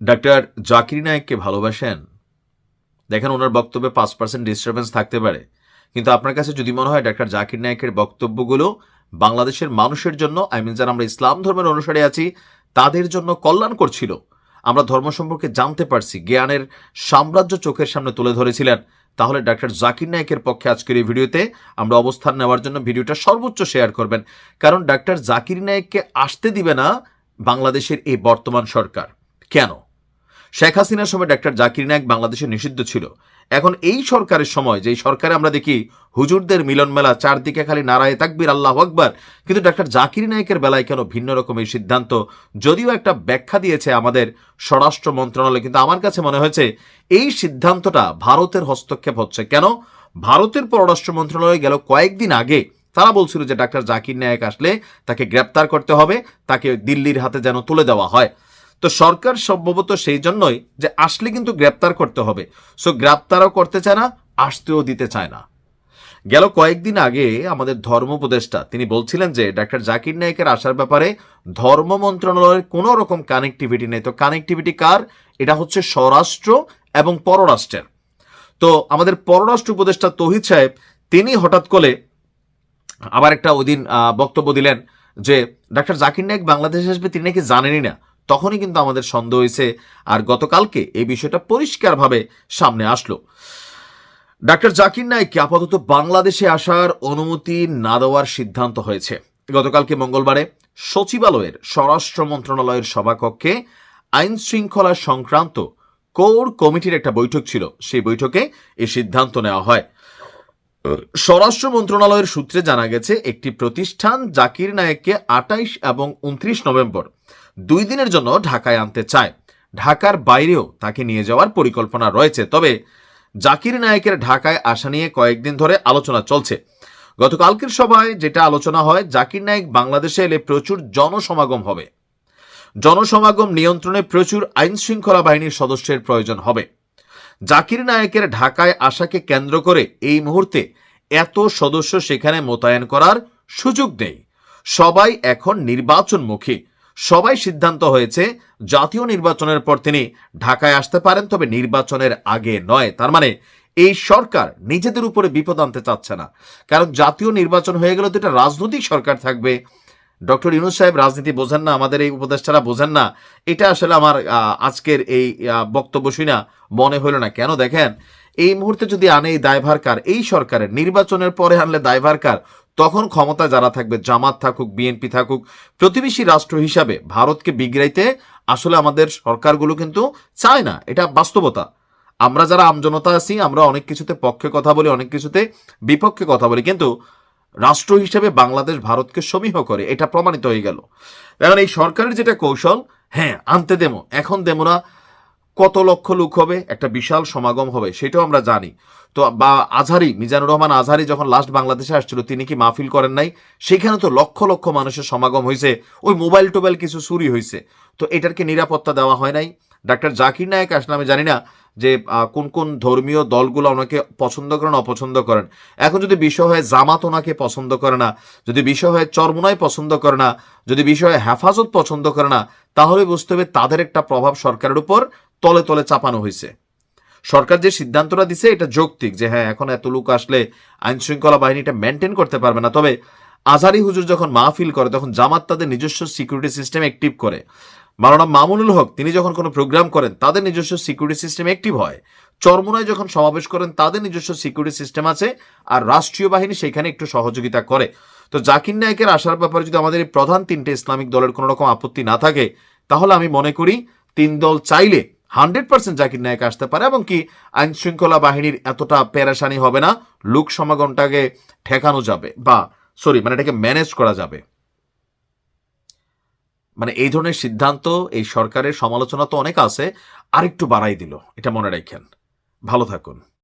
Doctor Zakir নায়েককে ভালোবাসেন? দেখেন, ওনার বক্তব্যে 5% ডিস্টারবেন্স থাকতে পারে, কিন্তু আপনার কাছে যদি মনে হয় ডাক্তার জাকির নায়েকের বক্তব্যগুলো বাংলাদেশের মানুষের জন্য, যারা আমরা ইসলাম ধর্মের অনুসারী আছি তাদের জন্য কল্যাণ করছিল, আমরা ধর্ম সম্পর্কে জানতে পারছি, জ্ঞানের সাম্রাজ্য চোখের সামনে তুলে ধরেছিলেন, তাহলে ডাক্তার জাকির নায়েকের পক্ষে আজকের এই ভিডিওতে আমরা অবস্থান নেওয়ার জন্য ভিডিওটা সর্বোচ্চ শেয়ার করবেন। কারণ ডাক্তার জাকির নায়েককে আসতে দিবে না বাংলাদেশের এই বর্তমান সরকার। কেন? শেখ হাসিনার সময় ডাক্তার জাকির নায়েক বাংলাদেশে নিষিদ্ধ ছিল। এখন এই সরকারের সময়, যেই সরকারে আমরা দেখি হুজুরদের মিলন মেলা, চারদিকে খালি নারায়ে তাকবীর, আল্লাহু আকবার, কিন্তু ডাক্তার জাকির নায়েকের বেলায় কেন ভিন্ন রকমের সিদ্ধান্ত? যদিও একটা ব্যাখ্যা দিয়েছে আমাদের স্বরাষ্ট্র মন্ত্রণালয়, কিন্তু আমার কাছে মনে হয়েছে এই সিদ্ধান্তটা ভারতের হস্তক্ষেপ হচ্ছে। কেন? ভারতের পররাষ্ট্র মন্ত্রণালয় গেল কয়েকদিন আগে তারা বলছিল যে ডাক্তার জাকির নায়েক আসলে তাকে গ্রেপ্তার করতে হবে, তাকে দিল্লির হাতে যেন তুলে দেওয়া হয়। তো সরকার সম্ভবত সেই জন্যই যে আসলে কিন্তু গ্রেপ্তার করতে হবে, সো গ্রেপ্তারও করতে চায় না, আসতেও দিতে চায় না। গেল কয়েকদিন আগে আমাদের ধর্ম উপদেষ্টা তিনি বলছিলেন যে ডাক্তার জাকির নায়েকের আসার ব্যাপারে ধর্ম মন্ত্রণালয়ের কোনো রকম কানেক্টিভিটি নেই। তো কানেক্টিভিটি কার? এটা হচ্ছে স্বরাষ্ট্র এবং পররাষ্ট্রের। তো আমাদের পররাষ্ট্র উপদেষ্টা তৌহিদ সাহেব তিনি হঠাৎ করে আবার একটা ওইদিন বক্তব্য দিলেন যে ডাক্তার জাকির নায়েক বাংলাদেশে আসবে তিনি নাকি জানেনই না। তখনই কিন্তু আমাদের সন্দেহ হয়েছে, আর গতকালকে এই বিষয়টা পরিষ্কারভাবে সামনে আসলো। ডাক্তার জাকির নায়েককে আপাতত বাংলাদেশে আসার অনুমতি না দেওয়ার সিদ্ধান্ত হয়েছে। গতকালকে মঙ্গলবারে সচিবালয়ের স্বরাষ্ট্র মন্ত্রণালয়ের সভাকক্ষে আইন শৃঙ্খলা সংক্রান্ত কোর কমিটির একটা বৈঠক ছিল, সেই বৈঠকে এই সিদ্ধান্ত নেওয়া হয়। স্বরাষ্ট্র মন্ত্রণালয়ের সূত্রে জানা গেছে একটি প্রতিষ্ঠান জাকির নায়েককে 28 এবং 29 নভেম্বর 2 দিনের জন্য ঢাকায় আনতে চায়। ঢাকার বাইরেও তাকে নিয়ে যাওয়ার পরিকল্পনা রয়েছে। তবে জাকির নায়েকের ঢাকায় আসা নিয়ে কয়েকদিন ধরে আলোচনা চলছে। গতকালকের সভায় যেটা আলোচনা হয়, জাকির নায়েক বাংলাদেশে এলে প্রচুর জনসমাগম হবে, জনসমাগম নিয়ন্ত্রণে প্রচুর আইন শৃঙ্খলা বাহিনীর সদস্যের প্রয়োজন হবে। জাকির নায়েকের ঢাকায় আসাকে কেন্দ্র করে এই মুহূর্তে এত সদস্য সেখানে মোতায়েন করার সুযোগ নেই। সবাই এখন নির্বাচনমুখী। সবাই সিদ্ধান্ত হয়েছে জাতীয় নির্বাচনের পর তিনি ঢাকায় আসতে পারেন, তবে নির্বাচনের আগে নয়। তার মানে এই সরকার নিজেদের উপরে বিপদ আনতে চাচ্ছে না, কারণ জাতীয় নির্বাচন হয়ে গেলে তো এটা রাজনৈতিক সরকার থাকবে। ডক্টর ইউনূস সাহেব রাজনীতি বোঝেন না, আমাদের এই উপদেষ্টারা বোঝেন না। এটা আসলে আমার আজকের এই বক্তব্য শুনে মনে হইল না। কেন? দেখেন, এই মুহূর্তে যদি আনে এই দায়ভার কার? এই সরকারের। নির্বাচনের পরে আনলে দায়ভার কার? তখন ক্ষমতা যারা থাকবে, জামাত থাকুক, বিএনপি থাকুক, প্রতিবেশী রাষ্ট্র হিসাবে ভারতকে বিগড়াইতে আসলে আমাদের সরকারগুলো কিন্তু চায় না। এটা বাস্তবতা। আমরা যারা আমজনতা আছি, আমরা অনেক কিছুতে পক্ষে কথা বলি, অনেক কিছুতে বিপক্ষে কথা বলি, কিন্তু রাষ্ট্র হিসেবে বাংলাদেশ ভারতকে সমীহ করে, এটা প্রমাণিত হয়ে গেল। কারণ এই সরকারের যেটা কৌশল, হ্যাঁ আনতে দেবো, এখন দেবো না, কত লক্ষ লোক হবে, একটা বিশাল সমাগম হবে, সেটাও আমরা জানি। তো বা আজহারি, মিজানুর রহমান আজহারি যখন লাস্ট বাংলাদেশে আসছিল, তিনি কি মাহফিল করেন নাই? সেখানে তো লক্ষ লক্ষ মানুষের সমাগম হয়েছে, ওই মোবাইল টোবাইল কিছু চুরি হয়েছে, তো এটার কি নিরাপত্তা দেওয়া হয় নাই? ডাক্তার জাকির নায়েক আসলে আমি জানি না যে কোন কোন ধর্মীয় দলগুলো ওনাকে পছন্দ করেন, অপছন্দ করেন। এখন যদি বিষয় হয় জামাত ওনাকে পছন্দ করে না, যদি বিষয় হয় চরমোনাই পছন্দ করে না, যদি বিষয়ে হেফাজত পছন্দ করে না, তাহলে বুঝতে হবে তাদের একটা প্রভাব সরকারের উপর তলে তলে চাপানো হয়েছে। সরকার যে সিদ্ধান্তটা দিছে এটা যৌক্তিক, যে হ্যাঁ এখন এত লোক আসলে আইন শৃঙ্খলা বাহিনীটা মেনটেন করতে পারবে না। তবে আজহারি হুজুর যখন মাহফিল করে, তখন জামাত তাদের নিজস্ব সিকিউরিটি সিস্টেম অ্যাক্টিভ করে। মাওলানা মামুনুল হক তিনি যখন কোনো প্রোগ্রাম করেন, তাদের নিজস্ব সিকিউরিটি সিস্টেম অ্যাক্টিভ হয়। চরমোনায় যখন সমাবেশ করেন, তাদের নিজস্ব সিকিউরিটি সিস্টেম আছে, আর রাষ্ট্রীয় বাহিনী সেখানে একটু সহযোগিতা করে। তো জাকির নায়েকের আসার ব্যাপারে যদি আমাদের এই প্রধান 3টে ইসলামিক দলের কোনো রকম আপত্তি না থাকে, তাহলে আমি মনে করি 3 দল চাইলে 100% জাকির নায়েক আসতে পারে, এবং কি আইন শৃঙ্খলা বাহিনীর এতটা পেরেশানি হবে না, লোক সমাগমটাকে ঠেকানো যাবে, বা এটাকে ম্যানেজ করা যাবে। এই ধরনের সিদ্ধান্ত এই সরকারের সমালোচনা তো অনেক আছে, আরেকটু বাড়াই দিল, এটা মনে রাখেন। ভালো থাকুন।